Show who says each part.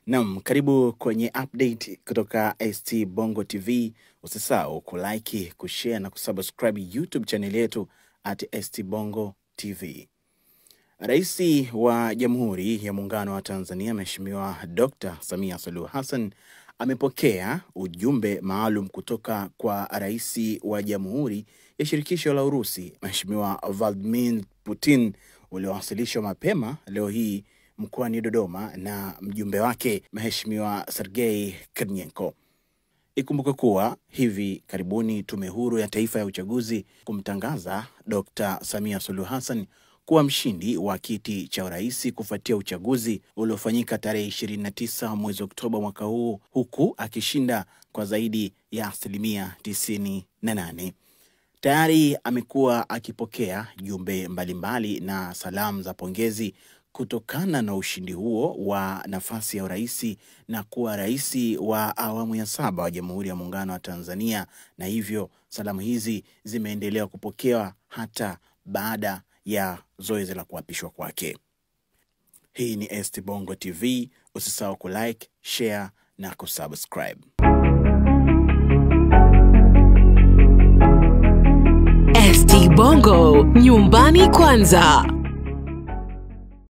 Speaker 1: Naam, karibu kwenye update kutoka ST Bongo TV. Usisahau kulike, kushare na kusubscribe YouTube channel yetu at ST Bongo TV. Rais wa Jamhuri ya Muungano wa Tanzania Mheshimiwa Dr. Samia Suluhu Hassan amepokea ujumbe maalum kutoka kwa Rais wa Jamhuri ya Shirikisho la Urusi Mheshimiwa Vladimir Putin uliowasilishwa mapema leo hii mkoani Dodoma na mjumbe wake Mheshimiwa Sergei Kernyenko. Ikumbuke kuwa hivi karibuni Tume Huru ya Taifa ya Uchaguzi kumtangaza Dr. Samia Suluhu Hassan kuwa mshindi wa kiti cha urais kufuatia uchaguzi uliofanyika tarehe 29 mwezi Oktoba mwaka huu, huku akishinda kwa zaidi ya 98%. Tayari amekuwa akipokea jumbe mbalimbali na salamu za pongezi kutokana na ushindi huo wa nafasi ya urais na kuwa rais wa awamu ya 7 wa Jamhuri ya Muungano wa Tanzania, na hivyo salamu hizi zimeendelea kupokewa hata baada ya zoezi la kuapishwa kwake. Hii ni ST Bongo TV, usisahau kulike, share na kusubscribe.
Speaker 2: ST Bongo, nyumbani kwanza.